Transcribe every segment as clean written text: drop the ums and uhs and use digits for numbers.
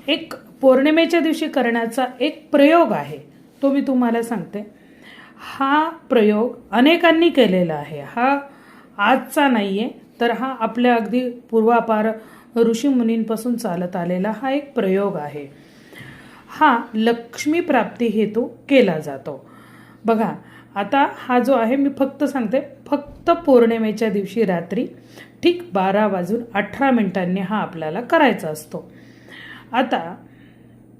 एक पौर्णिमेच्या दिवशी करण्याचा एक प्रयोग आहे, तो मी तुम्हाला सांगते। हा प्रयोग अनेकांनी केलेला आहे, हा आजचा नाही आहे, तर हा आपल्या अगदी पूर्वापार ऋषीमुनींपासून चालत आलेला हा एक प्रयोग आहे। हा लक्ष्मी प्राप्ती हेतू केला जातो। बघा, आता हा जो आहे मी फक्त सांगते, फक्त पौर्णिमेच्या दिवशी रात्री ठीक 12:18 हा आपल्याला करायचा असतो। आता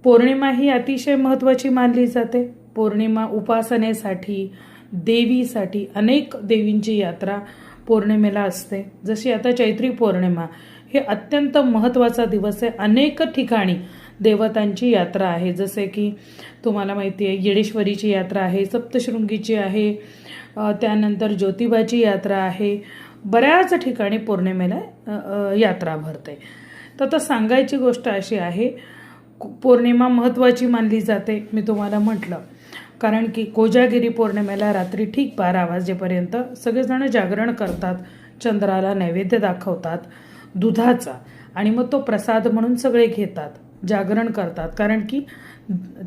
पौर्णिमा ही अतिशय महत्त्वाची मानली जाते। पौर्णिमा उपासनेसाठी, देवीसाठी अनेक देवींची यात्रा पौर्णिमेला असते। जशी आता चैत्री पौर्णिमा हे अत्यंत महत्त्वाचा दिवस आहे। अनेक ठिकाणी देवतांची यात्रा आहे, जसे की तुम्हाला माहिती आहे येडेश्वरीची यात्रा आहे, सप्तशृंगीची आहे, त्यानंतर ज्योतिबाची यात्रा आहे। बऱ्याच ठिकाणी पौर्णिमेला यात्रा भरते। तर आता सांगायची गोष्ट अशी आहे, पौर्णिमा महत्त्वाची मानली जाते मी तुम्हाला म्हटलं, कारण की कोजागिरी पौर्णिमेला रात्री ठीक 12 वाजेपर्यंत सगळेजण जागरण करतात, चंद्राला नैवेद्य दाखवतात दुधाचा, आणि मग तो प्रसाद म्हणून सगळे घेतात, जागरण करतात, कारण की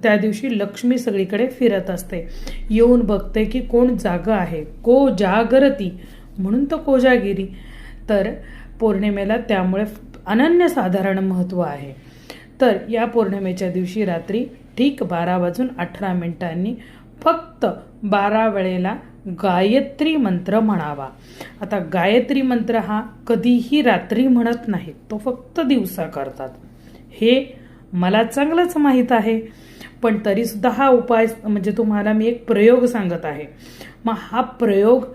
त्या दिवशी लक्ष्मी सगळीकडे फिरत असते, येऊन बघते की कोण जागा आहे, को जागरती, म्हणून तो कोजागिरी। तर पौर्णिमेला त्यामुळे अनन्यसाधारण महत्त्व आहे। तर या पौर्णिमेच्या दिवशी रात्री ठीक 12:18 फक्त 12 वेळेला गायत्री मंत्र म्हणावा। आता गायत्री मंत्र हा कधीही रात्री म्हणत नाहीत, तो फक्त दिवसा करतात, हे मला चांगलंच माहीत आहे, पण तरीसुद्धा हा उपाय म्हणजे तुम्हाला मी एक प्रयोग सांगत आहे। मग हा प्रयोग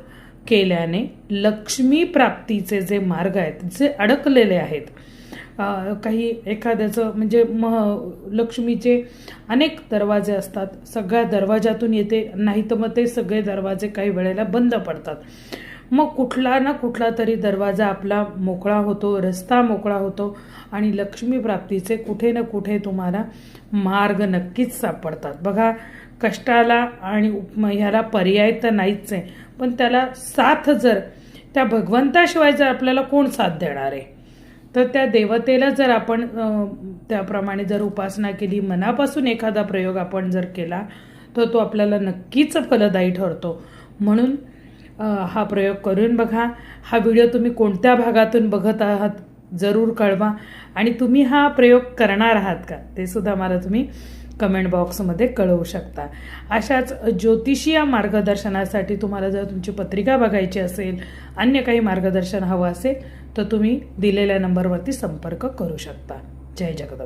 केल्याने लक्ष्मी प्राप्तीचे जे मार्ग आहेत, जे अडकलेले आहेत, काही एखाद्याचं म्हणजे लक्ष्मीचे अनेक दरवाजे असतात, सगळ्या दरवाजातून येते नाही, तर मग ते सगळे दरवाजे काही वेळेला बंद पडतात, मग कुठला ना कुठला तरी दरवाजा आपला मोकळा होतो, रस्ता मोकळा होतो, आणि लक्ष्मी प्राप्तीचे कुठे ना कुठे तुम्हाला मार्ग नक्कीच सापडतात। बघा, कष्टाला आणि ह्याला पर्याय तर नाहीच आहे, पण त्याला साथ जर त्या भगवंताशिवाय जर आपल्याला कोण साथ देणार आहे, तर त्या देवतेला जर आपण त्याप्रमाणे जर उपासना केली, मनापासून एखादा प्रयोग आपण जर केला, तर तो आपल्याला नक्कीच फलदायी ठरतो। म्हणून हा प्रयोग करून बघा। हा व्हिडिओ तुम्ही कोणत्या भागातून बघत आहात जरूर कळवा, आणि तुम्ही हा प्रयोग करणार आहात का ते सुद्धा मला तुम्ही कमेंट बॉक्समध्ये कळवू शकता। अशाच ज्योतिषीय मार्गदर्शनासाठी तुम्हाला जर तुमची पत्रिका बघायची असेल, अन्य काही मार्गदर्शन हवं असेल, तर तुम्ही दिलेल्या नंबरवरती संपर्क करू शकता। जय जगदंबा।